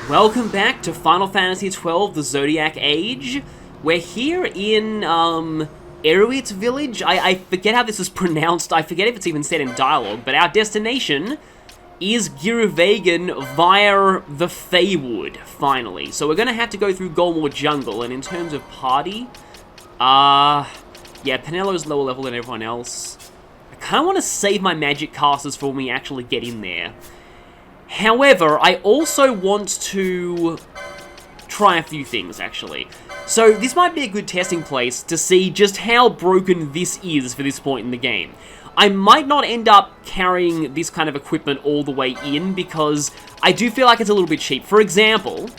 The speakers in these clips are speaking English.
Welcome back to Final Fantasy XII, the Zodiac Age. We're here in, Erowit's village. I forget how this is pronounced. I forget if it's even said in dialogue, but our destination is Giruvegan via the Feywood, finally. So we're gonna have to go through Golmore Jungle, and in terms of party, yeah, Penello's lower level than everyone else. I kinda wanna save my magic casters for when we actually get in there. However, I also want to try a few things, actually. So this might be a good testing place to see just how broken this is for this point in the game. I might not end up carrying this kind of equipment all the way in because I do feel like it's a little bit cheap. For example,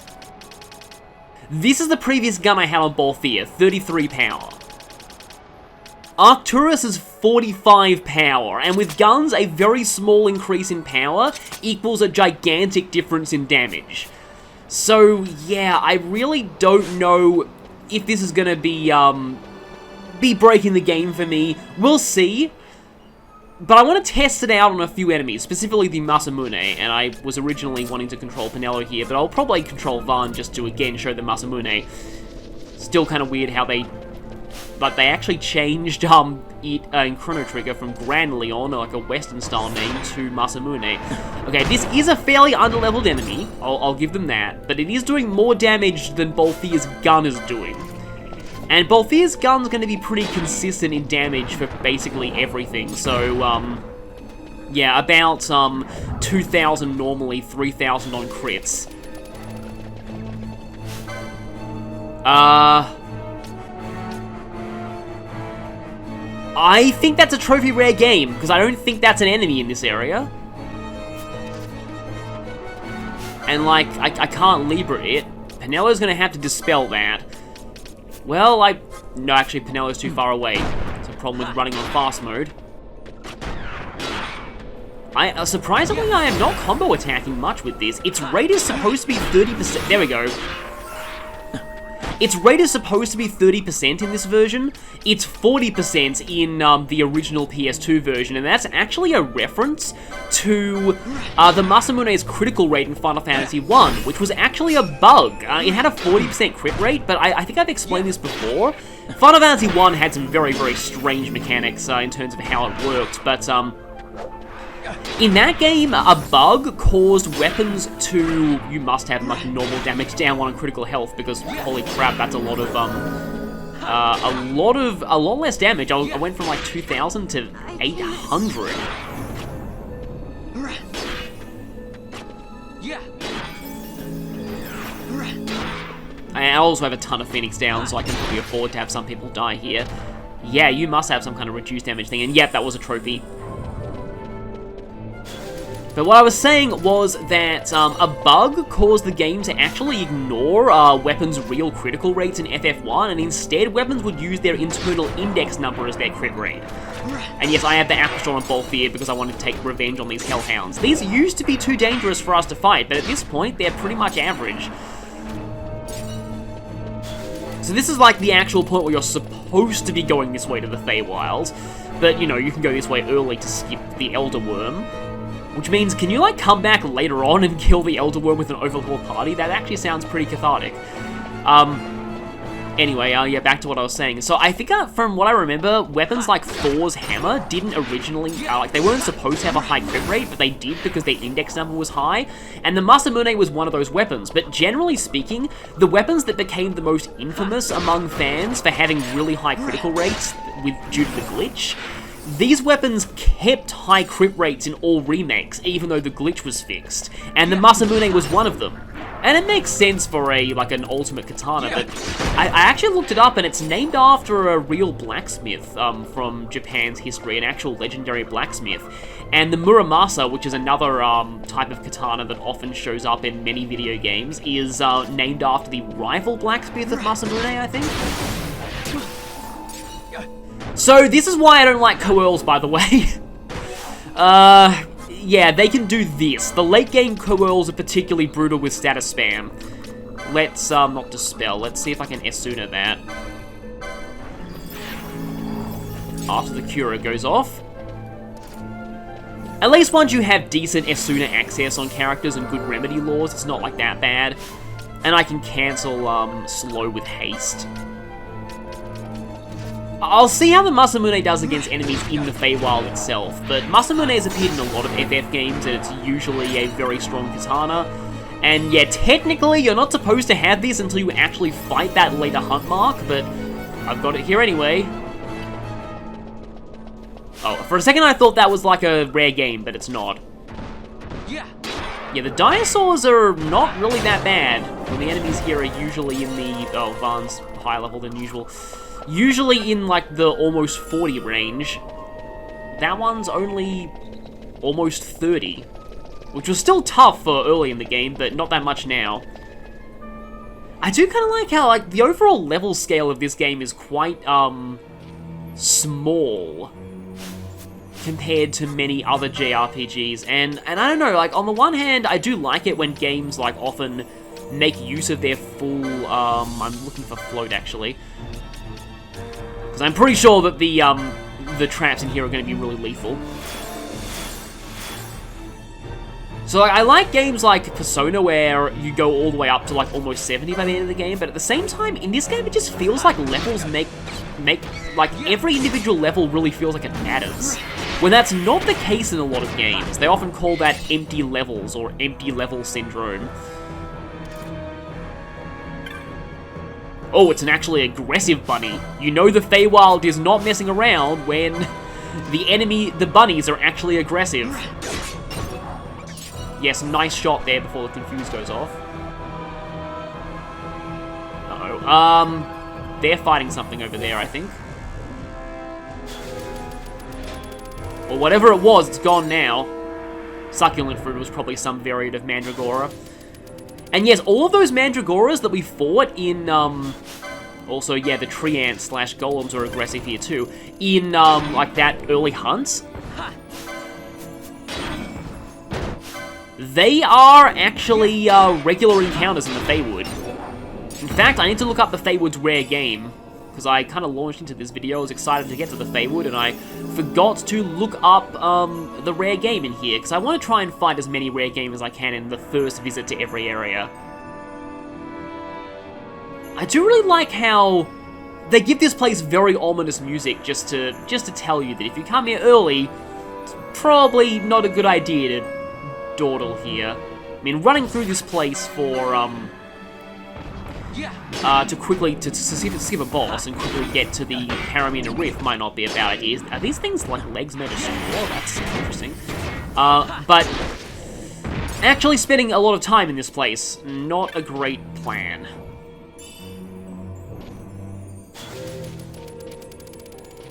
this is the previous gun I had on Balthier, 33 power. Arcturus is 45 power, and with guns, a very small increase in power equals a gigantic difference in damage. So, yeah, I really don't know if this is gonna be breaking the game for me. We'll see. But I want to test it out on a few enemies, specifically the Masamune, and I was originally wanting to control Penello here, but I'll probably control Van just to, again, show the Masamune. Still kind of weird how they actually changed it in Chrono Trigger from Grand Leon, like a Western-style name, to Masamune. Okay, this is a fairly underleveled enemy, I'll give them that, but it is doing more damage than Balthier's gun is doing. And Balthier's gun's going to be pretty consistent in damage for basically everything, so, yeah, about 2,000 normally, 3,000 on crits. I think that's a trophy rare game, because I don't think that's an enemy in this area. And, like, I can't Libra it. Penello's gonna have to dispel that. Well, no, actually, Penello's too far away. It's a problem with running on fast mode. Surprisingly, I am not combo attacking much with this. Its rate is supposed to be 30%. There we go. Its rate is supposed to be 30% in this version. It's 40% in the original PS2 version, and that's actually a reference to the Masamune's critical rate in Final Fantasy I, which was actually a bug. It had a 40% crit rate, but I think I've explained this before. Final Fantasy I had some very, very strange mechanics in terms of how it worked, but in that game, a bug caused weapons to, you must have like normal damage down one on critical health, because holy crap, that's a lot less damage. I went from like 2,000 to 800. I also have a ton of Phoenix down, so I can probably afford to have some people die here. Yeah, you must have some kind of reduced damage thing, and yep, that was a trophy. But what I was saying was that a bug caused the game to actually ignore weapons' real critical rates in FF1, and instead weapons would use their internal index number as their crit rate. And yes, I have the Aquastron on Balthier because I wanted to take revenge on these Hellhounds. These used to be too dangerous for us to fight, but at this point, they're pretty much average. So this is like the actual point where you're supposed to be going this way to the Feywild, but you know, you can go this way early to skip the Elder Worm. Which means, can you, like, come back later on and kill the Elder Worm with an overlord party? That actually sounds pretty cathartic. Anyway, yeah, back to what I was saying. So I think, from what I remember, weapons like Thor's hammer didn't originally, like, they weren't supposed to have a high crit rate, but they did because their index number was high, and the Masamune was one of those weapons. But generally speaking, the weapons that became the most infamous among fans for having really high critical rates due to the glitch, these weapons kept high crit rates in all remakes, even though the glitch was fixed, and the Masamune was one of them. And it makes sense for an ultimate katana, but I actually looked it up, and it's named after a real blacksmith from Japan's history, an actual legendary blacksmith. And the Muramasa, which is another type of katana that often shows up in many video games, is named after the rival blacksmith of Masamune, I think. So, this is why I don't like Coeurls, by the way. Yeah, they can do this. The late game Coeurls are particularly brutal with status spam. Let's, not dispel. Let's see if I can Esuna that. After the Cura goes off. At least once you have decent Esuna access on characters and good remedy laws, it's not like that bad. And I can cancel slow with haste. I'll see how the Masamune does against enemies in the Feywild itself, but Masamune has appeared in a lot of FF games and it's usually a very strong katana. And yeah, technically you're not supposed to have this until you actually fight that later hunt mark, but I've got it here anyway. Oh, for a second I thought that was like a rare game, but it's not. Yeah, the dinosaurs are not really that bad. Well, the enemies here are usually in the, oh, Van's higher level than usual. Usually in like the almost 40 range. That one's only almost 30. Which was still tough for early in the game, but not that much now. I do kind of like how like the overall level scale of this game is quite small compared to many other JRPGs, and I don't know, like on the one hand I do like it when games like often make use of their full I'm looking for float actually, because I'm pretty sure that the traps in here are going to be really lethal. So like, I like games like Persona where you go all the way up to like almost 70 by the end of the game, but at the same time, in this game it just feels like levels make like every individual level really feels like it matters. When that's not the case in a lot of games. They often call that empty levels or empty level syndrome. Oh, it's an actually aggressive bunny. You know the Feywild is not messing around when the bunnies are actually aggressive. Yes, nice shot there before the confuse goes off. Uh-oh. They're fighting something over there, I think. Or whatever it was, it's gone now. Succulent fruit was probably some variant of Mandragora. And yes, all of those Mandragoras that we fought in, also, yeah, the tree ants / golems are aggressive here too. In, like that early hunt. They are actually regular encounters in the Feywood. In fact, I need to look up the Feywood's rare game, because I kind of launched into this video. I was excited to get to the Feywood, and I forgot to look up the rare game in here, because I want to try and find as many rare games as I can in the first visit to every area. I do really like how they give this place very ominous music, just to tell you that if you come here early, it's probably not a good idea to dawdle here. I mean, running through this place for, to quickly, to skip a boss and quickly get to the Paramina Rift might not be a bad idea. Are these things like legs made of straw? That's interesting. But actually spending a lot of time in this place, not a great plan.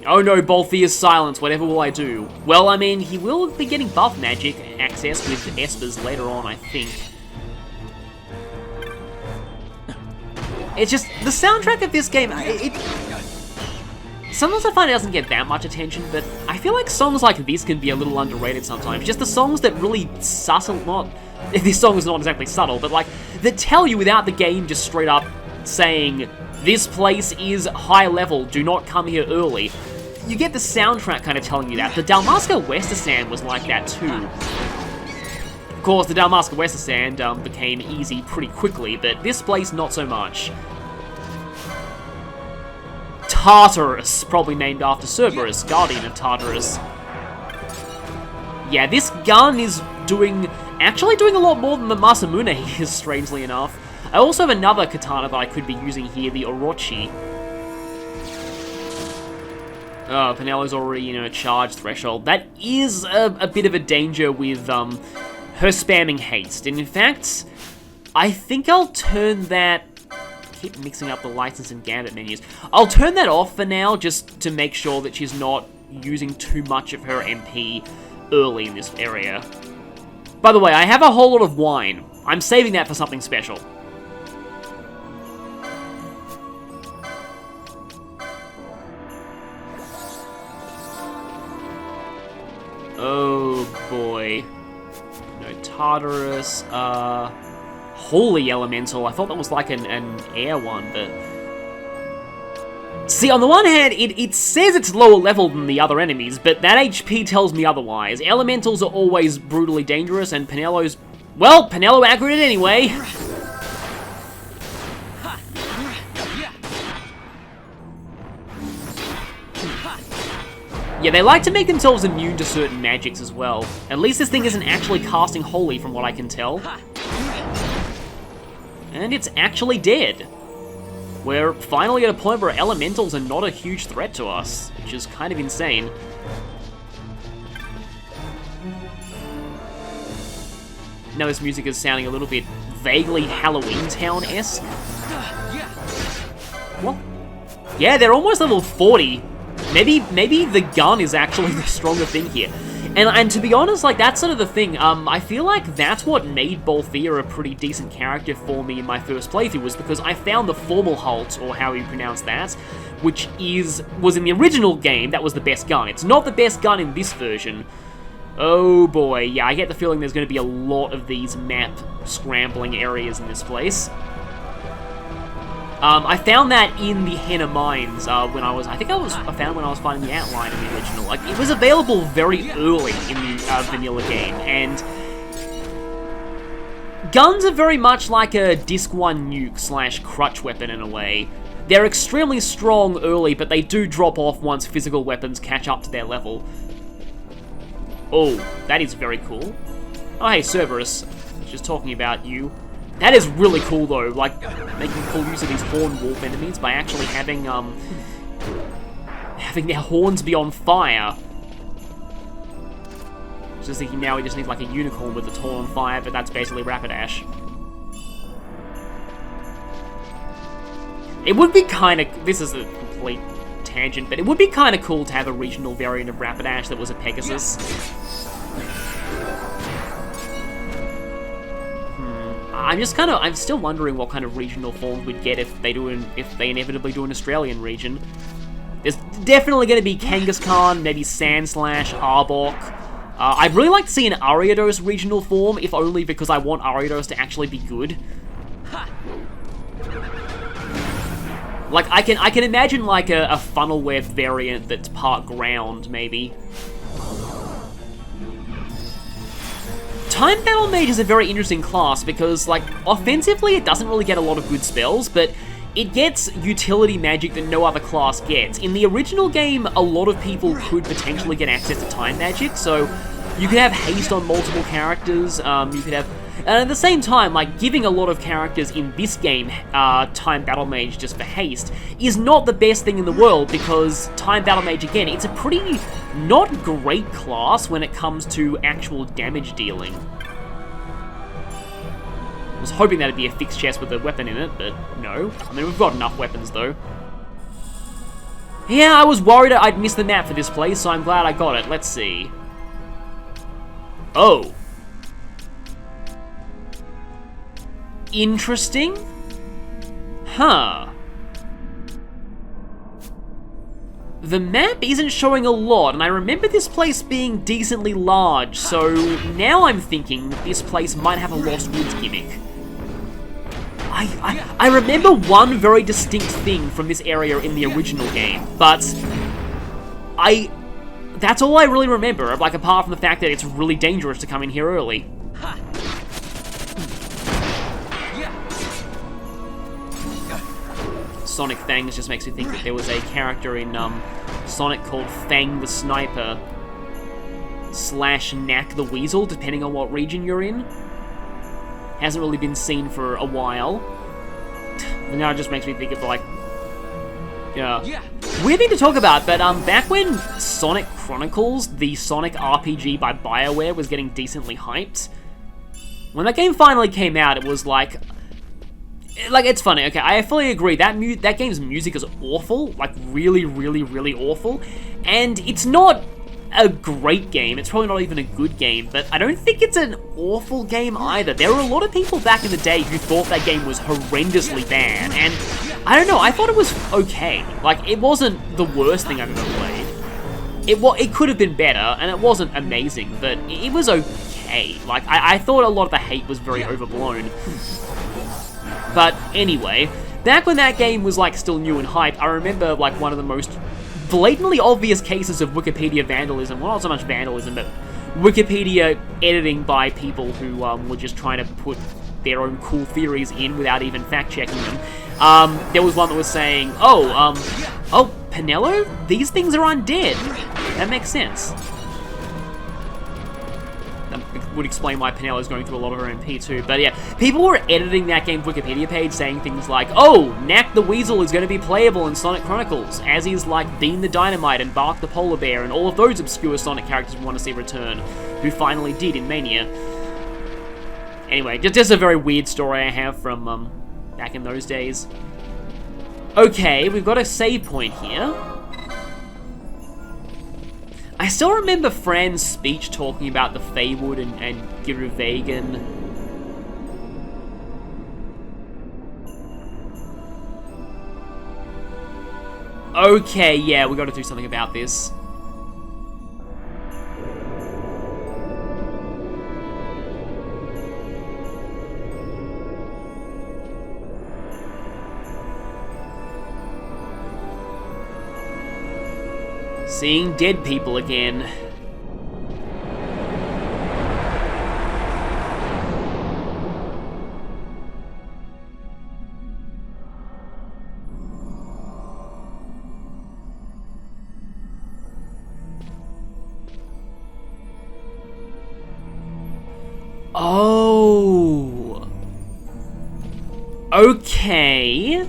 Oh no, Balthea's silence, whatever will I do? Well, I mean, he will be getting buff magic access with Espers later on, I think. It's just, the soundtrack of this game, sometimes I find it doesn't get that much attention, but I feel like songs like this can be a little underrated sometimes. Just the songs that really this song is not exactly subtle, but like, that tell you without the game just straight up saying, this place is high level, do not come here early. You get the soundtrack kind of telling you that. The Dalmasca Westerstand was like that too. Of course, the Dalmasca Westerstand became easy pretty quickly, but this place not so much. Tartarus, probably named after Cerberus, guardian of Tartarus. Yeah, this gun is actually doing a lot more than the Masamune is, strangely enough. I also have another katana that I could be using here, the Orochi. Oh, Pinello's already, you know, charge threshold. That is a bit of a danger with her spamming haste. And in fact, I think I'll turn that... keep mixing up the license and gambit menus. I'll turn that off for now, just to make sure that she's not using too much of her MP early in this area. By the way, I have a whole lot of wine. I'm saving that for something special. Oh boy. No, Tartarus, Holy Elemental. I thought that was like an air one, but... See, on the one hand, it says it's lower level than the other enemies, but that HP tells me otherwise. Elementals are always brutally dangerous, and Penello's... Well, Penello aggroed it anyway. Yeah, they like to make themselves immune to certain magics as well. At least this thing isn't actually casting Holy, from what I can tell. And it's actually dead. We're finally at a point where elementals are not a huge threat to us, which is kind of insane. Now this music is sounding a little bit vaguely Halloween Town-esque. What? Yeah, they're almost level 40. Maybe the gun is actually the stronger thing here. And to be honest, like, that's sort of the thing. I feel like that's what made Balthea a pretty decent character for me in my first playthrough, was because I found the Formal Halt, or how you pronounce that, which was in the original game, that was the best gun. It's not the best gun in this version. Oh boy, yeah, I get the feeling there's going to be a lot of these map scrambling areas in this place. I found that in the Henna Mines when I found when I was finding the outline in the original. Like, it was available very early in the vanilla game, and guns are very much like a Disc 1 nuke / crutch weapon in a way. They're extremely strong early, but they do drop off once physical weapons catch up to their level. Oh, that is very cool. Oh, hey, Cerberus. Just talking about you. That is really cool, though, like, making full use of these horned wolf enemies by actually having their horns be on fire. Just thinking now we just need, like, a unicorn with its horn on fire, but that's basically Rapidash. It would be kind of... This is a complete tangent, but it would be kind of cool to have a regional variant of Rapidash that was a Pegasus. I'm still wondering what kind of regional forms we'd get if they inevitably do an Australian region. There's definitely going to be Kangaskhan, maybe Sandslash, Arbok. I'd really like to see an Ariados regional form, if only because I want Ariados to actually be good. Like, I can imagine like a funnel web variant that's part ground, maybe. Time Battle Mage is a very interesting class because, like, offensively it doesn't really get a lot of good spells, but it gets utility magic that no other class gets. In the original game, a lot of people could potentially get access to time magic, so you could have haste on multiple characters, you could have... And at the same time, like, giving a lot of characters in this game Time Battle Mage just for haste is not the best thing in the world, because Time Battle Mage, again, it's a pretty not great class when it comes to actual damage dealing. I was hoping that'd be a fixed chest with a weapon in it, but no. I mean, we've got enough weapons, though. Yeah, I was worried I'd miss the map for this place, so I'm glad I got it. Let's see. Oh. Interesting? Huh. The map isn't showing a lot, and I remember this place being decently large, so now I'm thinking that this place might have a Lost Woods gimmick. I remember one very distinct thing from this area in the original game, but that's all I really remember, like, apart from the fact that it's really dangerous to come in here early. Sonic Fangs just makes me think that there was a character in Sonic called Fang the Sniper / Knack the Weasel, depending on what region you're in. Hasn't really been seen for a while. And now it just makes me think of, like... Yeah. Weird thing to talk about, but back when Sonic Chronicles, the Sonic RPG by BioWare, was getting decently hyped, when that game finally came out, it was like, it's funny, okay, I fully agree, that game's music is awful, like, really, really, really awful, and it's not a great game, it's probably not even a good game, but I don't think it's an awful game either. There were a lot of people back in the day who thought that game was horrendously bad, and I don't know, I thought it was okay. Like, it wasn't the worst thing I've ever played. It could have been better, and it wasn't amazing, but it was okay. Like, I thought a lot of the hate was very overblown. But anyway, back when that game was, like, still new and hype, I remember, like, one of the most blatantly obvious cases of Wikipedia vandalism. Well, not so much vandalism, but Wikipedia editing by people who were just trying to put their own cool theories in without even fact-checking them. There was one that was saying, oh, Penelo? These things are undead. That makes sense. That would explain why Penelo's going through a lot of her MP too. But yeah, people were editing that game's Wikipedia page saying things like, oh, Knack the Weasel is going to be playable in Sonic Chronicles, as is like Dean the Dynamite and Bark the Polar Bear and all of those obscure Sonic characters we want to see return, who finally did in Mania. Anyway, just a very weird story I have from back in those days. Okay, we've got a save point here. I still remember Fran's speech talking about the Feywood and Giruvegan. Okay, yeah, we gotta do something about this. Seeing dead people again. Oh. Okay.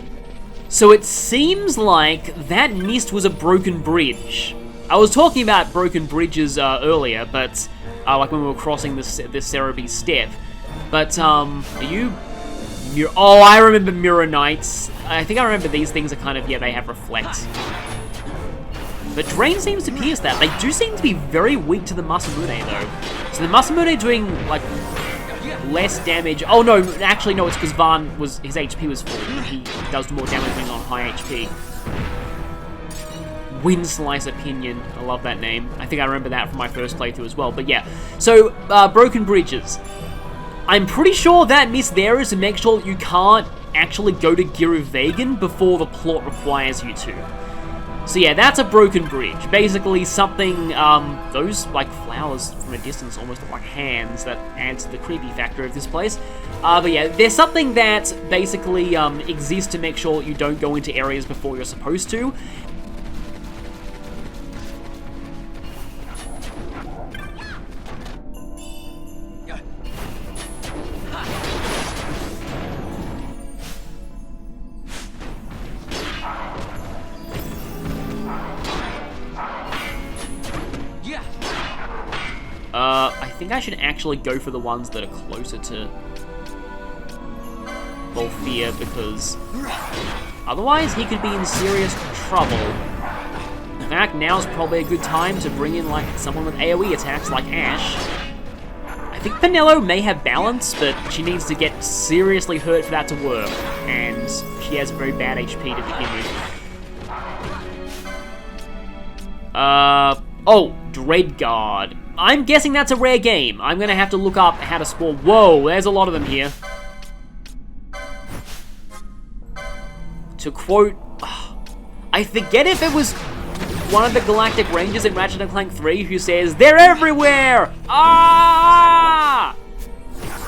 So it seems like that mist was a broken bridge. I was talking about broken bridges earlier, but like when we were crossing the Cerebi Step. But are you? Oh, I remember Mirror Knights. I think I remember these things are kind of, yeah, they have reflect. But Drain seems to pierce that. They do seem to be very weak to the Masamune though. So the Masamune doing like less damage. Oh no, actually no, it's because Van was, his HP was full and he does more damage when on high HP. Wind Slice Opinion. I love that name. I think I remember that from my first playthrough as well. But yeah, so broken bridges. I'm pretty sure that miss there is to make sure that you can't actually go to Giruvegan before the plot requires you to. So yeah, that's a broken bridge. Basically something, those like flowers from a distance almost look like hands. That adds to the creepy factor of this place. But yeah, there's something that basically exists to make sure that you don't go into areas before you're supposed to. I think I should actually go for the ones that are closer to Bolfia, because otherwise he could be in serious trouble. In fact, now's probably a good time to bring in like someone with AoE attacks like Ash. I think Penelo may have balance, but she needs to get seriously hurt for that to work, and she has very bad HP to begin with. Oh, Dreadguard. I'm guessing that's a rare game. I'm gonna have to look up how to spawn. Whoa, there's a lot of them here. To quote, I forget if it was one of the Galactic Rangers in Ratchet & Clank 3 who says, "They're everywhere! Ah!"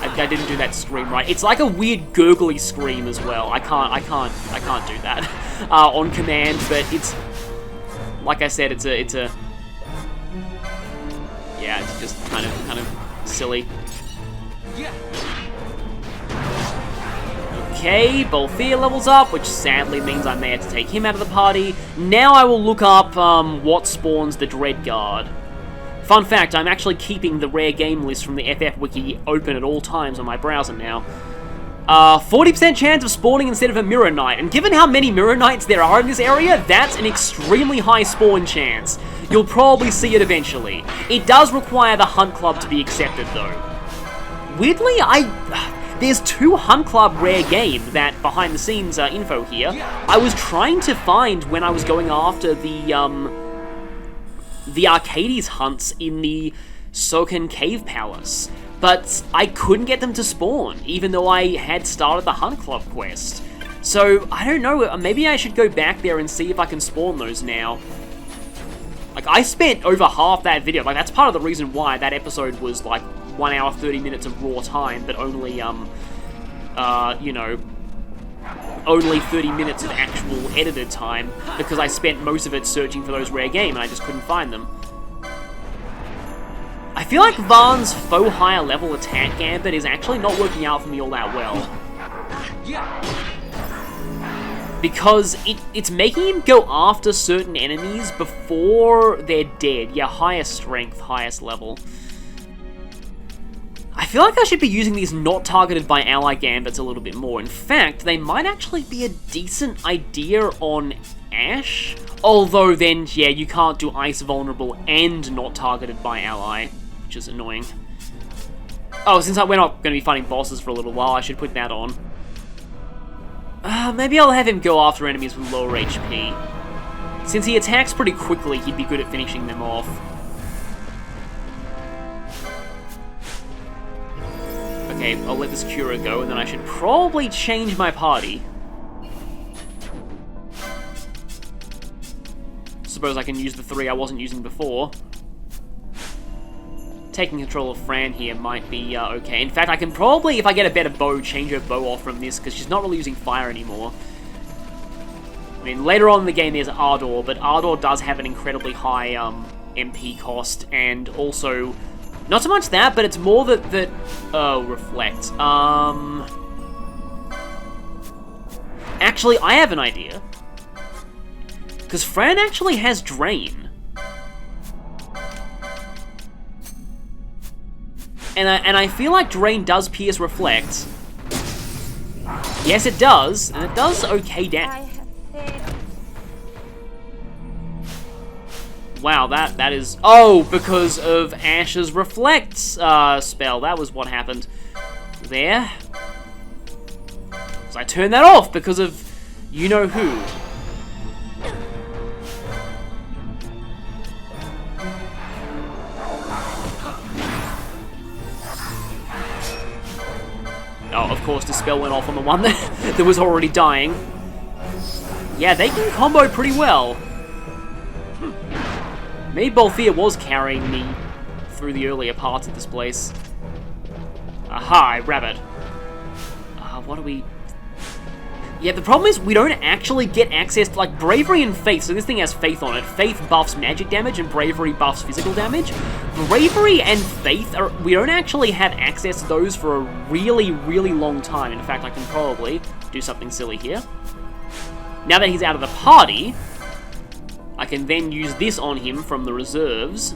I didn't do that scream right. It's like a weird gurgly scream as well. I can't do that on command, but it's, like I said, it's a yeah, it's just kind of silly. Okay, Bolfia levels up, which sadly means I may have to take him out of the party. Now I will look up what spawns the Dreadguard. Fun fact, I'm actually keeping the rare game list from the FF Wiki open at all times on my browser now. 40% chance of spawning instead of a Mirror Knight, and given how many Mirror Knights there are in this area, that's an extremely high spawn chance. You'll probably see it eventually. It does require the Hunt Club to be accepted though. Weirdly, there's 2 Hunt Club rare game that behind the scenes info here. I was trying to find when I was going after the Arcades hunts in the Soken Cave Palace, but I couldn't get them to spawn, even though I had started the Hunt Club quest. So, I don't know, maybe I should go back there and see if I can spawn those now. Like, I spent over half that video, like, that's part of the reason why that episode was, like, 1 hour, 30 minutes of raw time, but only, you know, only 30 minutes of actual edited time, because I spent most of it searching for those rare game, and I just couldn't find them. I feel like Vahn's faux higher level attack gambit is actually not working out for me all that well. Because it's making him go after certain enemies before they're dead. Yeah, highest strength, highest level. I feel like I should be using these not targeted by ally gambits a little bit more. In fact, they might actually be a decent idea on Ashe. Although then, yeah, you can't do ice vulnerable and not targeted by ally, which is annoying. Oh, since we're not going to be fighting bosses for a little while, I should put that on. Maybe I'll have him go after enemies with lower HP. Since he attacks pretty quickly, he'd be good at finishing them off. Okay, I'll let this Cura go, and then I should probably change my party. Suppose I can use the 3 I wasn't using before. Taking control of Fran here might be okay. In fact, I can probably, if I get a better bow, change her bow off from this, because she's not really using fire anymore. I mean, later on in the game there's Ardor, but Ardor does have an incredibly high MP cost, and also, not so much that, but it's more that Reflect. Actually, I have an idea. Because Fran actually has Drain. And I feel like Drain does pierce Reflect. Yes, it does, and it does okay damage. Wow, that is... Oh, because of Ashe's Reflect spell. That was what happened there. So I turned that off because of you-know-who. Oh, of course, the spell went off on the one that was already dying. Yeah, they can combo pretty well. Maybe Balthier was carrying me through the earlier parts of this place. Aha, rabbit. What do we... Yeah, the problem is we don't actually get access to, like, Bravery and Faith. So this thing has Faith on it. Faith buffs magic damage and Bravery buffs physical damage. Bravery and Faith, we don't actually have access to those for a really, really long time. In fact, I can probably do something silly here. Now that he's out of the party, I can then use this on him from the reserves.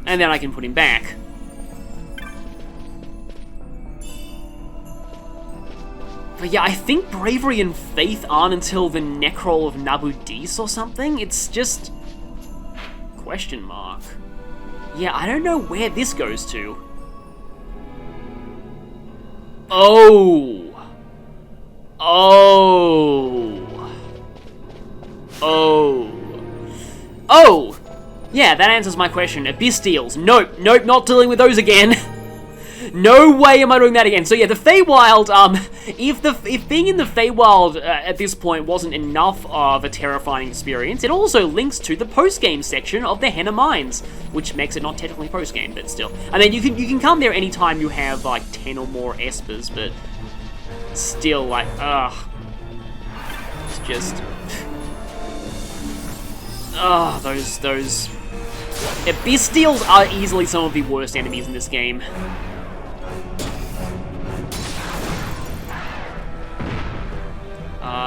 And then I can put him back. But yeah, I think Bravery and Faith aren't until the Necrol of Nabudis or something. It's just... question mark. Yeah, I don't know where this goes to. Oh! Oh! Oh! Oh! Yeah, that answers my question. Abyss-Steels. Nope, nope, not dealing with those again. No way am I doing that again. So yeah, the Feywild, if being in the Feywild at this point wasn't enough of a terrifying experience, it also links to the post-game section of the Henna Mines, which makes it not technically post-game, but still. I mean, you can come there anytime you have like 10 or more espers, but still, like, it's just, those Abyss-Steels are easily some of the worst enemies in this game.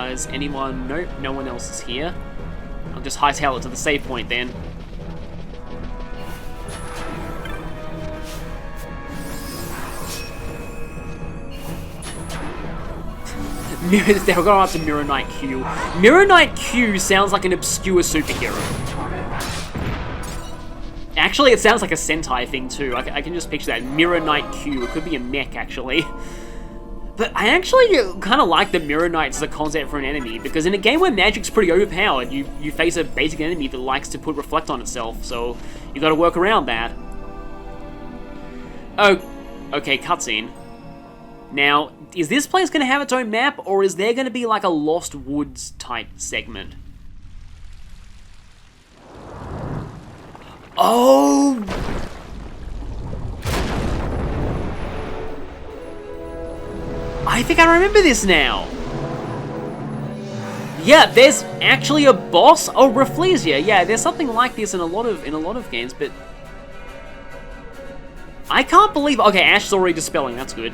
Is anyone... Nope, no one else is here. I'll just hightail it to the save point then. They're going up to Mirror Knight Q. Mirror Knight Q sounds like an obscure superhero. Actually, it sounds like a Sentai thing too. I can just picture that. Mirror Knight Q. It could be a mech, actually. But I actually kind of like the Mirror Knights as a concept for an enemy, because in a game where magic's pretty overpowered, you face a basic enemy that likes to put Reflect on itself, so you got to work around that. Oh, okay, cutscene. Now, is this place going to have its own map, or is there going to be like a Lost Woods type segment? Oh! I think I remember this now. Yeah, there's actually a boss. Oh, Rafflesia. Yeah, there's something like this in a lot of games, but I can't believe. Okay, Ash is already dispelling. That's good.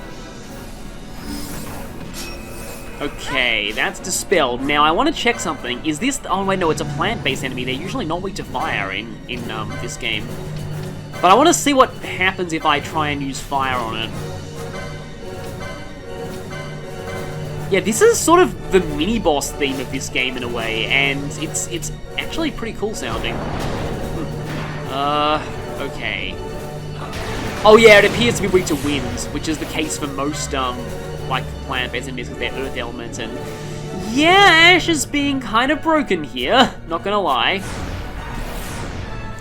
Okay, that's dispelled. Now I want to check something. Is this? Oh wait, no, it's a plant-based enemy. They're usually not weak to fire in this game. But I want to see what happens if I try and use fire on it. Yeah, this is sort of the mini-boss theme of this game in a way, and it's actually pretty cool sounding. Okay. Oh yeah, it appears to be weak to winds, which is the case for most, like, plant-based enemies because they're earth elements, and yeah, Ash is being kind of broken here, not gonna lie.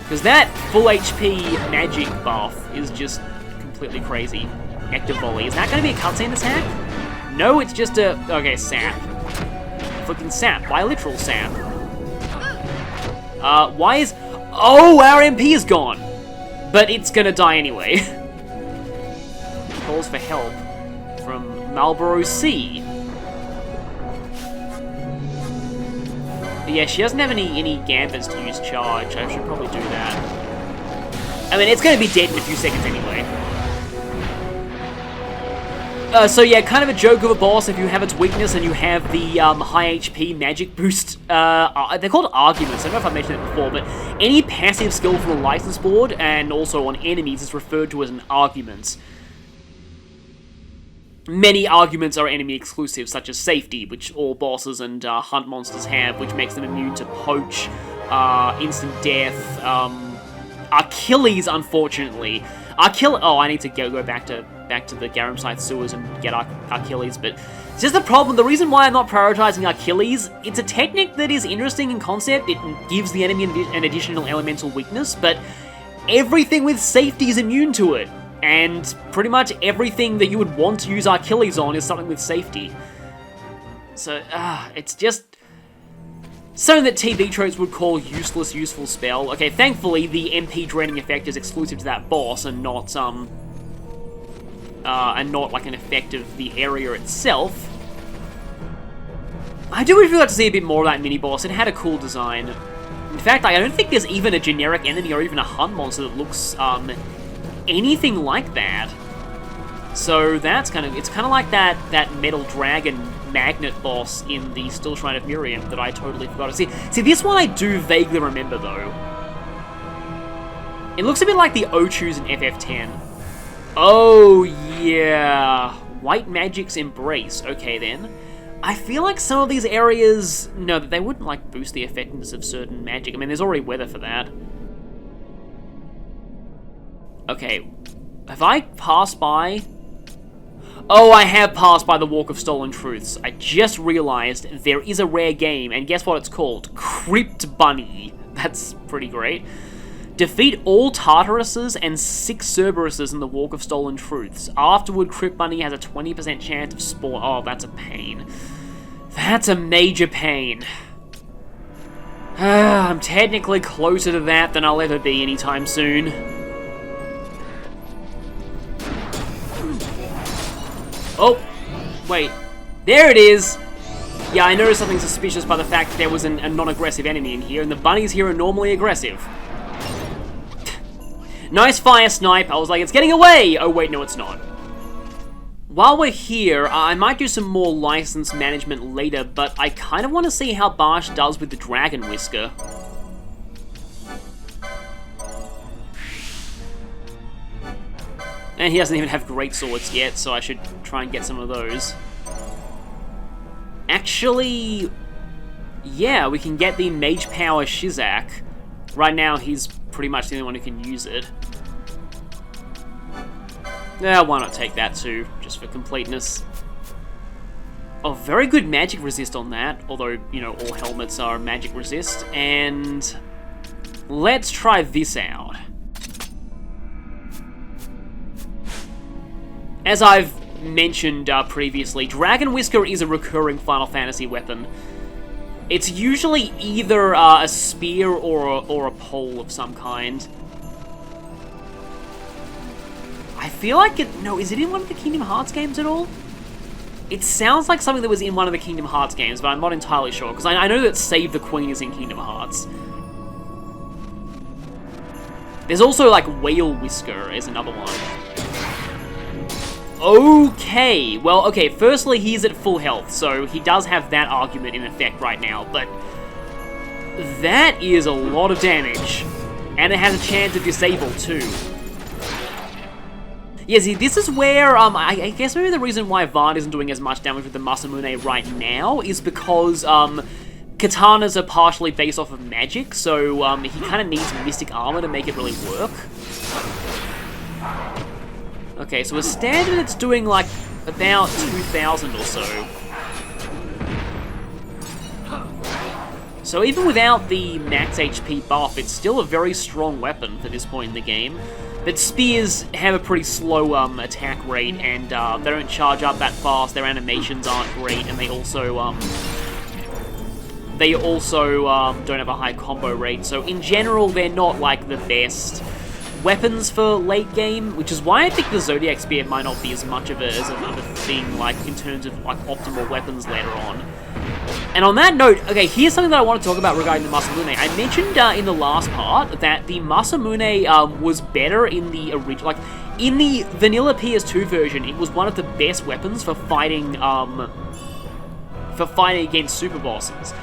Because that full HP magic buff is just completely crazy. Active Volley. Is that gonna be a cutscene attack? No, it's just a... Okay, sap. Fucking sap. Why literal sap? Why is... Oh, our MP is gone! But it's gonna die anyway. Calls for help from Marlboro C. But yeah, she doesn't have any gambits to use charge. I should probably do that. I mean, it's gonna be dead in a few seconds anyway. So yeah, kind of a joke of a boss if you have its weakness and you have the high HP magic boost. They're called arguments. I don't know if I mentioned it before, but any passive skill from the license board and also on enemies is referred to as an argument. Many arguments are enemy exclusive, such as safety, which all bosses and hunt monsters have, which makes them immune to poach, instant death, Achilles, unfortunately. Oh, I need to go back to the Garum Scythe sewers and get Achilles, but it's just the problem. The reason why I'm not prioritizing Achilles, it's a technique that is interesting in concept. It gives the enemy an additional elemental weakness, but everything with safety is immune to it. And pretty much everything that you would want to use Achilles on is something with safety. So, it's just something that TV tropes would call useless, useful spell. Okay, thankfully, the MP draining effect is exclusive to that boss and not like an effect of the area itself. I do wish we got to see a bit more of that mini-boss. It had a cool design. In fact, I don't think there's even a generic enemy or even a hunt monster that looks, anything like that. So that's it's kind of like that metal dragon magnet boss in the Still Shrine of Miriam that I totally forgot to see. See, this one I do vaguely remember, though. It looks a bit like the Ochus in FF10. Oh, yeah. White Magic's Embrace. Okay, then. I feel like some of these areas... No, they wouldn't, like, boost the effectiveness of certain magic. I mean, there's already weather for that. Okay. Have I passed by... Oh, I have passed by the Walk of Stolen Truths. I just realized there is a rare game, and guess what it's called? Crypt Bunny. That's pretty great. Defeat all Tartaruses and 6 Cerberuses in the Walk of Stolen Truths. Afterward, Crypt Bunny has a 20% chance of spawn... Oh, that's a pain. That's a major pain. I'm technically closer to that than I'll ever be anytime soon. Oh, wait. There it is! Yeah, I noticed something suspicious by the fact that there was a non-aggressive enemy in here, and the bunnies here are normally aggressive. Nice fire snipe. I was like, it's getting away! Oh, wait, no, it's not. While we're here, I might do some more license management later, but I kind of want to see how Barsh does with the Dragon Whisker. And he doesn't even have great swords yet, so I should try and get some of those. Actually, yeah, we can get the Mage Power Shizak. Right now, he's pretty much the only one who can use it. Yeah, why not take that too, just for completeness. Oh, very good magic resist on that, although, you know, all helmets are magic resist. And let's try this out. as I've mentioned previously, Dragon Whisker is a recurring Final Fantasy weapon. It's usually either a spear or a pole of some kind. I feel like it... No, is it in one of the Kingdom Hearts games at all? It sounds like something that was in one of the Kingdom Hearts games, but I'm not entirely sure, because I know that Save the Queen is in Kingdom Hearts. There's also, like, Whale Whisker is another one. Okay, well, okay, firstly, he's at full health, so he does have that argument in effect right now, but that is a lot of damage, and it has a chance to disable, too. Yeah, see, this is where, I guess maybe the reason why Vard isn't doing as much damage with the Masamune right now is because, katanas are partially based off of magic, so, he kind of needs mystic armor to make it really work. Okay, so a standard it's doing, like, about 2,000 or so. So even without the max HP buff, it's still a very strong weapon for this point in the game. But spears have a pretty slow attack rate, and they don't charge up that fast, their animations aren't great, and they also don't have a high combo rate. So in general, they're not, like, the best weapons for late game, which is why I think the Zodiac Spear might not be as much of a thing, like, in terms of, like, optimal weapons later on. And on that note, okay, here's something that I want to talk about regarding the Masamune. I mentioned in the last part that the Masamune was better in the original, like, in the vanilla PS2 version, it was one of the best weapons for fighting against super bosses.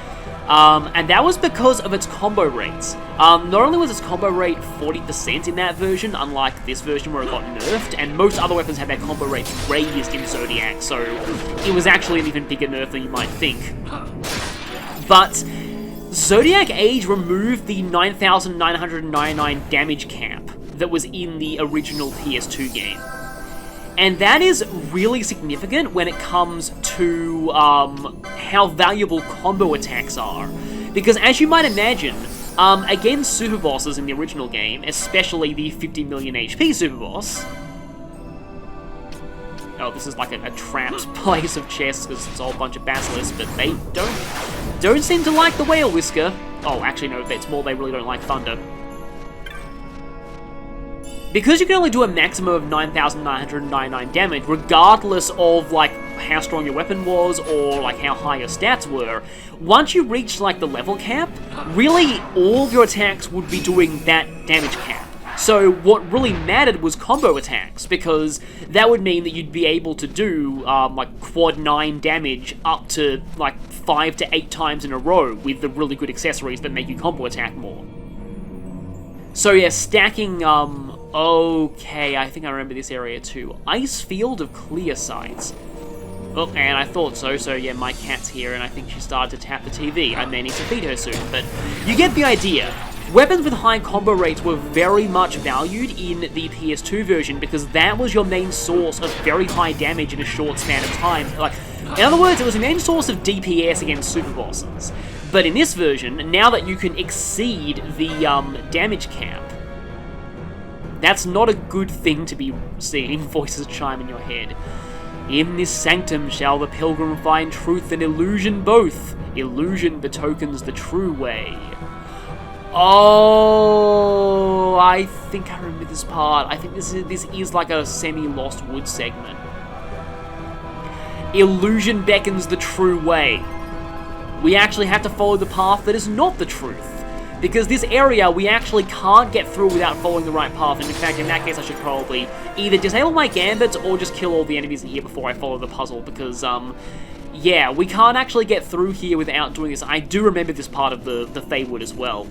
And that was because of its combo rates. Not only was its combo rate 40% in that version, unlike this version where it got nerfed, and most other weapons had their combo rates raised in Zodiac, so it was actually an even bigger nerf than you might think. But Zodiac Age removed the 9,999 damage cap that was in the original PS2 game. And that is really significant when it comes to how valuable combo attacks are. Because as you might imagine, against super bosses in the original game, especially the 50 million HP super boss... Oh, this is like a trapped place of chests because it's a whole bunch of basilisks, but they don't seem to like the Whale Whisker. Oh, actually no, it's more they really don't like Thunder. Because you can only do a maximum of 9,999 damage, regardless of, like, how strong your weapon was or, like, how high your stats were, once you reach, like, the level cap, really all of your attacks would be doing that damage cap. So what really mattered was combo attacks, because that would mean that you'd be able to do, like, quad 9 damage up to, like, 5 to 8 times in a row with the really good accessories that make you combo attack more. So yeah, stacking, okay, I think I remember this area too. Ice Field of Clear Sights. Oh, and I thought so, yeah, my cat's here, and I think she started to tap the TV. I may need to feed her soon, but you get the idea. Weapons with high combo rates were very much valued in the PS2 version, because that was your main source of very high damage in a short span of time. Like, in other words, it was a main source of DPS against super bosses. But in this version, now that you can exceed the damage cap, that's not a good thing to be seeing voices chime in your head. In this sanctum shall the pilgrim find truth and illusion both. Illusion betokens the true way. Oh, I think I remember this part. I think this is like a semi-Lost Woods segment. Illusion beckons the true way. We actually have to follow the path that is not the truth. Because this area, we actually can't get through without following the right path, and in fact, in that case, I should probably either disable my gambits or just kill all the enemies in here before I follow the puzzle, because, yeah, we can't actually get through here without doing this. I do remember this part of the Feywood as well.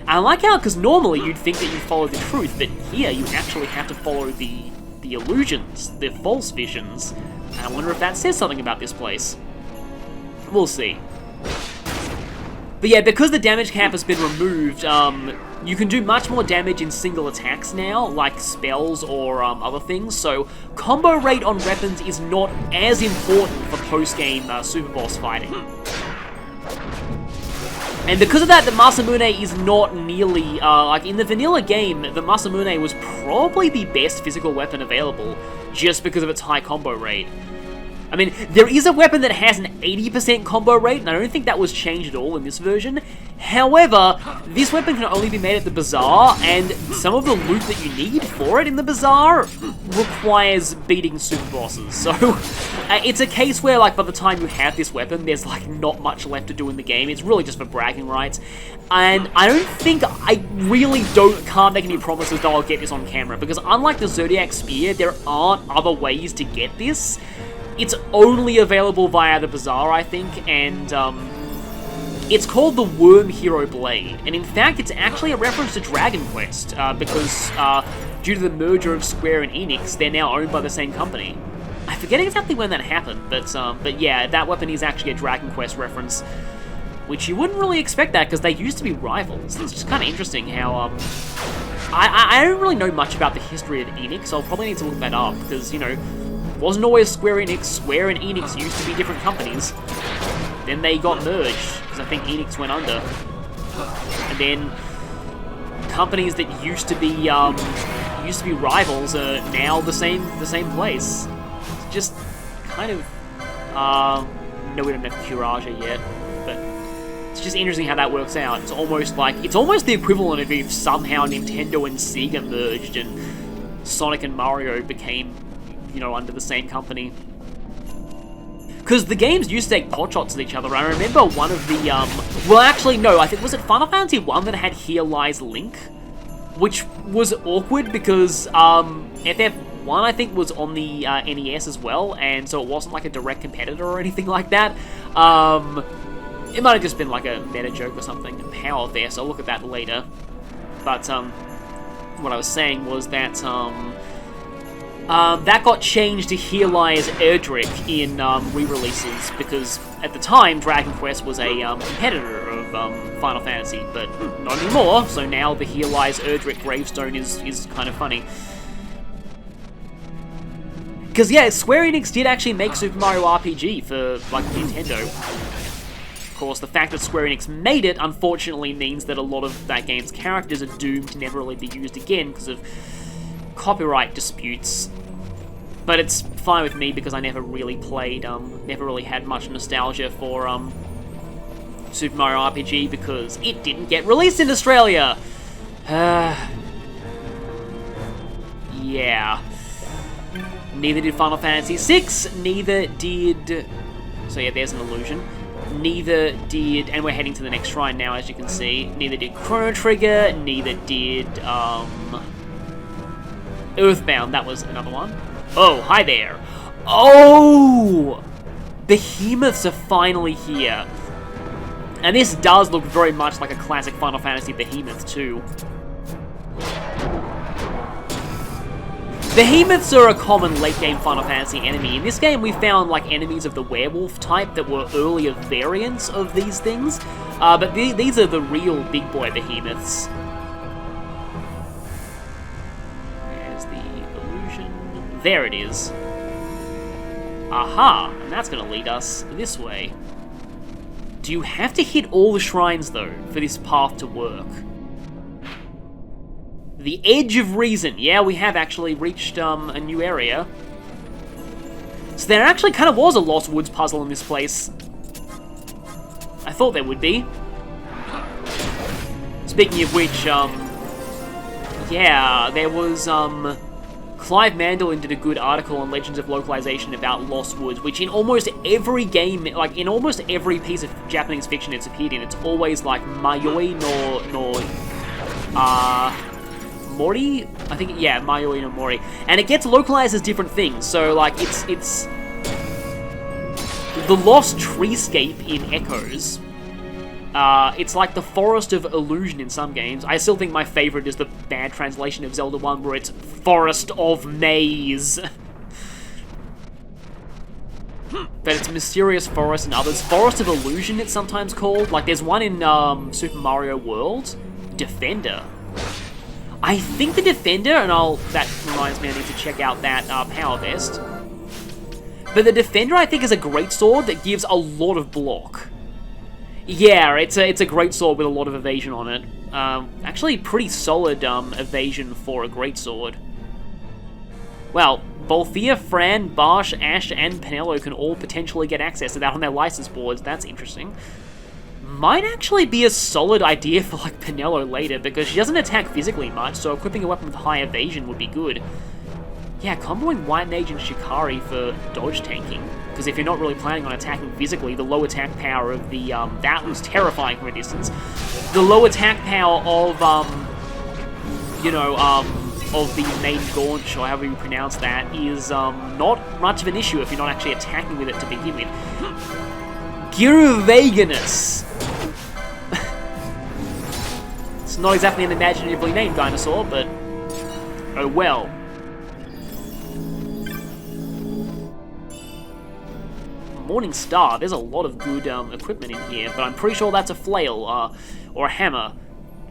And I like how, because normally you'd think that you follow the truth, but here you actually have to follow the illusions, the false visions. And I wonder if that says something about this place. We'll see. But yeah, because the damage cap has been removed, you can do much more damage in single attacks now, like spells or other things, so combo rate on weapons is not as important for post-game super boss fighting. And because of that, the Masamune is not nearly, like, in the vanilla game, the Masamune was probably the best physical weapon available, just because of its high combo rate. I mean, there is a weapon that has an 80% combo rate, and I don't think that was changed at all in this version. However, this weapon can only be made at the bazaar, and some of the loot that you need for it in the bazaar requires beating super bosses. So, it's a case where, like, by the time you have this weapon, there's, like, not much left to do in the game. It's really just for bragging rights. And I can't make any promises that I'll get this on camera, because unlike the Zodiac Spear, there aren't other ways to get this. It's only available via the bazaar, I think, and it's called the Worm Hero Blade. And in fact, it's actually a reference to Dragon Quest, because due to the merger of Square and Enix, they're now owned by the same company. I forget exactly when that happened, but yeah, that weapon is actually a Dragon Quest reference, which you wouldn't really expect that, because they used to be rivals. It's just kind of interesting how, I don't really know much about the history of Enix, so I'll probably need to look that up, because, you know, it wasn't always Square Enix. Square and Enix used to be different companies. Then they got merged, because I think Enix went under. And then companies that used to be rivals are now the same place. It's just kind of no, we don't have Kuraja yet, but it's just interesting how that works out. It's almost the equivalent of if somehow Nintendo and Sega merged and Sonic and Mario became, you know, under the same company. Because the games used to take potshots at each other. I remember one of the, well, actually, no, I think, was it Final Fantasy 1 that had Here Lies Link? Which was awkward because, FF1, I think, was on the NES as well, and so it wasn't like a direct competitor or anything like that. It might have just been like a meta joke or something. Power there, so I'll look at that later. But, what I was saying was that, that got changed to Here Lies Erdrick in re-releases, because at the time Dragon Quest was a competitor of Final Fantasy, but not anymore, so now the Here Lies Erdrick gravestone is kind of funny. Because yeah, Square Enix did actually make Super Mario RPG for, like, Nintendo. Of course, the fact that Square Enix made it, unfortunately, means that a lot of that game's characters are doomed to never really be used again because of copyright disputes. But it's fine with me because I never really played, never really had much nostalgia for Super Mario RPG because it didn't get released in Australia. Yeah. Neither did Final Fantasy VI, neither did... So yeah, there's an illusion. Neither did... And we're heading to the next shrine now, as you can see. Neither did Chrono Trigger, neither did, Earthbound, that was another one. Oh, hi there. Oh! Behemoths are finally here. And this does look very much like a classic Final Fantasy Behemoth, too. Behemoths are a common late-game Final Fantasy enemy. In this game, we found, like, enemies of the werewolf type that were earlier variants of these things. But these are the real big boy behemoths. There's the illusion. There it is. Aha! And that's going to lead us this way. Do you have to hit all the shrines, though, for this path to work? The Edge of Reason. Yeah, we have actually reached a new area. So there actually kind of was a Lost Woods puzzle in this place. I thought there would be. Speaking of which, yeah, there was, Clive Mandelin did a good article on Legends of Localization about Lost Woods, which in almost every game, like, in almost every piece of Japanese fiction it's appeared in, it's always like Mayoi no Mori? I think, yeah, Mayoi no Mori. And it gets localized as different things, so, like, it's the Lost Treescape in Echoes. It's like the Forest of Illusion in some games. I still think my favorite is the bad translation of Zelda 1, where it's Forest of Maze. But it's Mysterious Forest and others. Forest of Illusion, it's sometimes called. Like, there's one in Super Mario World. Defender. I think the Defender, and that reminds me I need to check out that Power Vest. But the Defender, I think, is a great sword that gives a lot of block. Yeah, it's a great sword with a lot of evasion on it. Actually, pretty solid evasion for a great sword. Well, Balthea, Fran, Barsh, Ash, and Penelo can all potentially get access to that on their license boards. That's interesting. Might actually be a solid idea for like Penelo later, because she doesn't attack physically much, so equipping a weapon with high evasion would be good. Yeah, comboing White Mage and Shikari for dodge tanking, because if you're not really planning on attacking physically, the low attack power of the, that was terrifying from a distance. The low attack power of, of the main Gaunch, or however you pronounce that, is, not much of an issue if you're not actually attacking with it to begin with. Giruvaganus! It's not exactly an imaginatively named dinosaur, but oh well. Morning Star, there's a lot of good equipment in here, but I'm pretty sure that's a flail, or a hammer.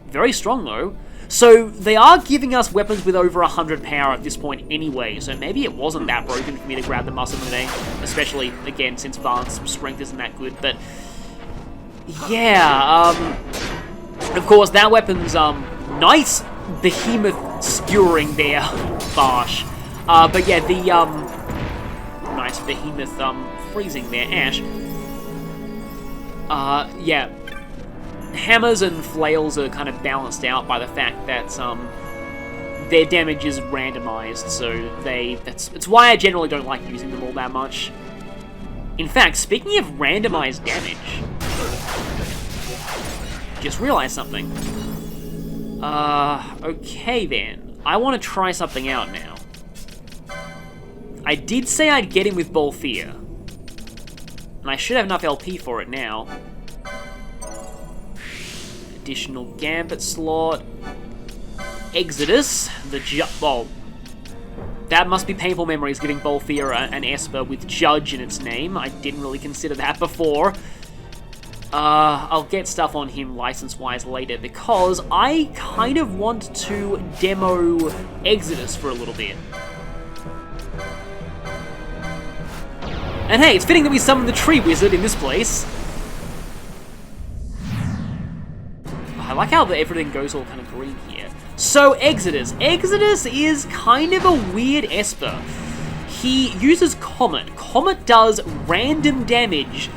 Very strong though. So they are giving us weapons with over 100 power at this point anyway, so maybe it wasn't that broken for me to grab the Muscle today, especially, again, since Vance strength isn't that good, but yeah, of course, that weapon's, nice behemoth skewering there, Barsh. But yeah, the, nice behemoth, freezing there, Ash. Yeah. Hammers and flails are kind of balanced out by the fact that, their damage is randomized, so it's why I generally don't like using them all that much. In fact, speaking of randomized damage, just realized something. Okay then. I want to try something out now. I did say I'd get him with Balthea, and I should have enough LP for it now. Additional Gambit slot. Exodus, well, that must be painful memories giving Balthea an Esper with Judge in its name. I didn't really consider that before. I'll get stuff on him license-wise later, because I kind of want to demo Exodus for a little bit. And hey, it's fitting that we summon the Tree Wizard in this place. I like how everything goes all kind of green here. So, Exodus. Exodus is kind of a weird Esper. He uses Comet. Comet does random damage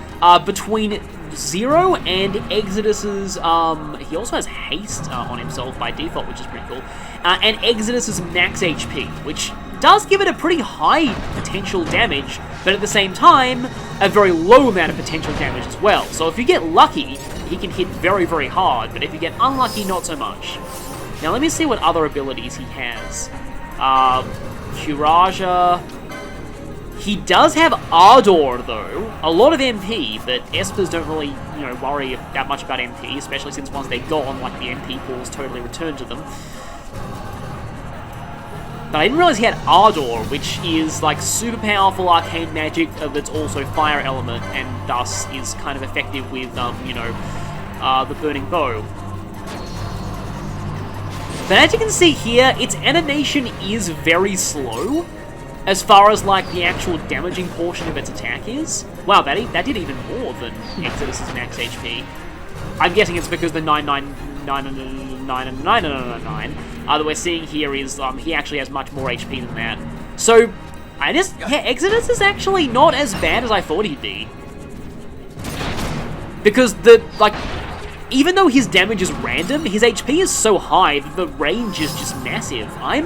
between 0 and Exodus's, he also has haste on himself by default, which is pretty cool, and Exodus's max HP, which does give it a pretty high potential damage, but at the same time, a very low amount of potential damage as well. So if you get lucky, he can hit very, very hard, but if you get unlucky, not so much. Now let me see what other abilities he has. Kuraja. He does have Ardor, though. A lot of MP, but Espers don't really, worry that much about MP, especially since once they're gone, like, the MP pools totally return to them. But I didn't realize he had Ardor, which is, like, super powerful arcane magic that's also fire element, and thus is kind of effective with, the Burning Bow. But as you can see here, its animation is very slow, as far as, like, the actual damaging portion of its attack is. Wow, that did even more than Exodus's max HP. I'm guessing it's because the 999 that we're seeing here is, he actually has much more HP than that. So, Exodus is actually not as bad as I thought he'd be. Because even though his damage is random, his HP is so high that the range is just massive. I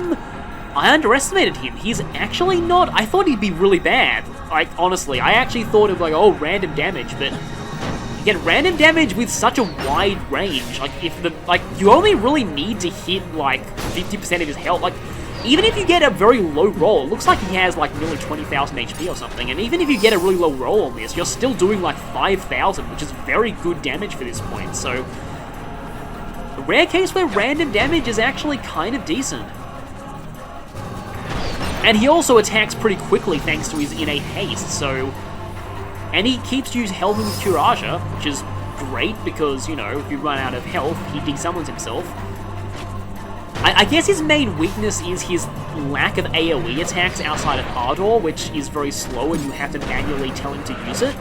underestimated him. He's actually not... I thought he'd be really bad. Like, honestly, I actually thought of, like, oh, random damage, but... Again, random damage with such a wide range. Like, you only really need to hit, like, 50% of his health. Like, even if you get a very low roll, it looks like he has, like, nearly 20,000 HP or something. And even if you get a really low roll on this, you're still doing, like, 5,000, which is very good damage for this point. So, a rare case where random damage is actually kind of decent. And he also attacks pretty quickly thanks to his innate haste, so... And he keeps you held with Kuraja, which is great because, if you run out of health, he desummons himself. I guess his main weakness is his lack of AoE attacks outside of Ardor, which is very slow and you have to manually tell him to use it.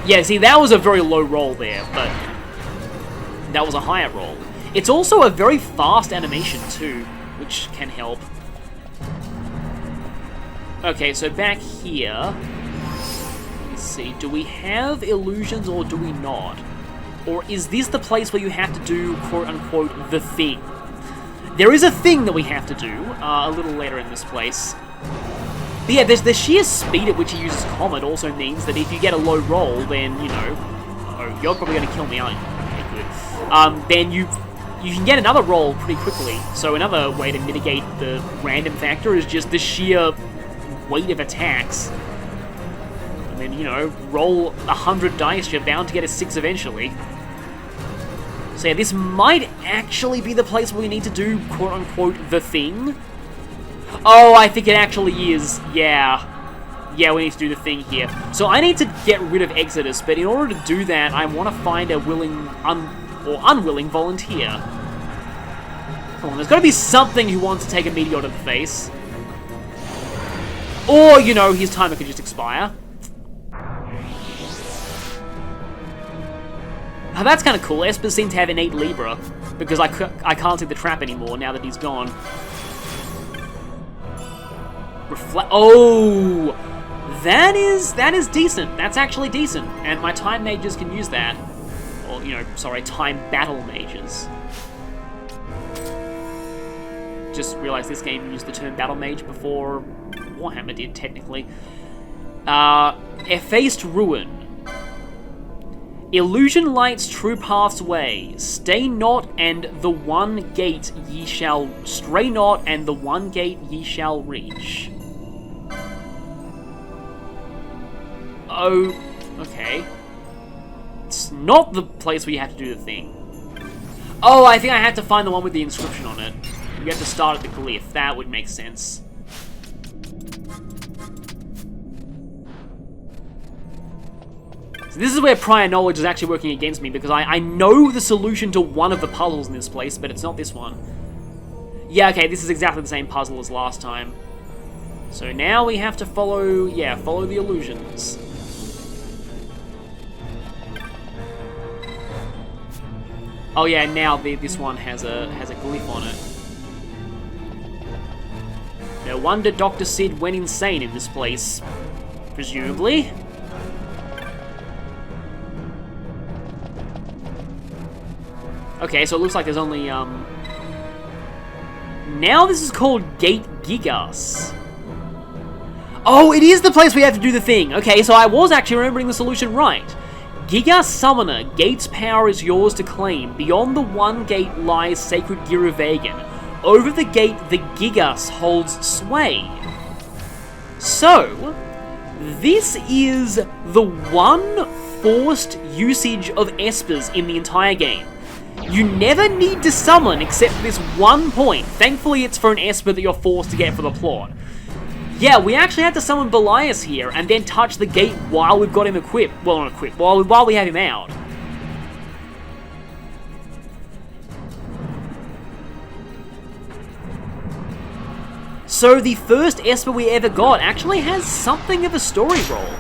Yeah, see, that was a very low roll there, but that was a higher roll. It's also a very fast animation too, which can help. Okay, so back here, let me see, do we have illusions or do we not? Or is this the place where you have to do, quote-unquote, the thing? There is a thing that we have to do, a little later in this place. But yeah, the sheer speed at which he uses Comet also means that if you get a low roll, then, you know... Oh, you're probably going to kill me, aren't you? Okay, good. Then you can get another roll pretty quickly. So another way to mitigate the random factor is just the sheer weight of attacks. And then, you know, roll 100 dice, you're bound to get a 6 eventually. So yeah, this might actually be the place where we need to do, quote-unquote, the thing. Oh, I think it actually is. Yeah. Yeah, we need to do the thing here. So I need to get rid of Exodus, but in order to do that, I want to find a willing or unwilling volunteer. Come on, there's got to be something who wants to take a meteor to the face. Or, you know, his timer could just expire. Oh, that's kind of cool. Espers seem to have innate Libra, because I can't see the trap anymore now that he's gone. Oh, that is decent. That's actually decent, and my time mages can use that. Or, you know, sorry, time battle mages. Just realized this game used the term battle mage before Warhammer did, technically. Effaced Ruin. Illusion lights true path's way. Stay not, and the one gate ye shall stray not, and the one gate ye shall reach. Oh, okay. It's not the place where you have to do the thing. Oh, I think I had to find the one with the inscription on it. You have to start at the glyph. That would make sense. So this is where prior knowledge is actually working against me, because I know the solution to one of the puzzles in this place, but it's not this one. Yeah, okay, this is exactly the same puzzle as last time. So now we have to follow the illusions. Oh yeah, now this one has a glyph on it. No wonder Dr. Sid went insane in this place. Presumably. Okay, so it looks like there's only, Now this is called Gate Gigas. Oh, it is the place we have to do the thing. Okay, so I was actually remembering the solution right. Gigas Summoner, Gate's power is yours to claim. Beyond the one gate lies sacred Giruvagan. Over the gate, the Gigas holds sway. So, this is the one forced usage of Espers in the entire game. You never need to summon except for this one point. Thankfully, it's for an Esper that you're forced to get for the plot. Yeah, we actually had to summon Belias here and then touch the gate while we've got him equipped. Well, not equipped, while we have him out. So the first Esper we ever got actually has something of a story role.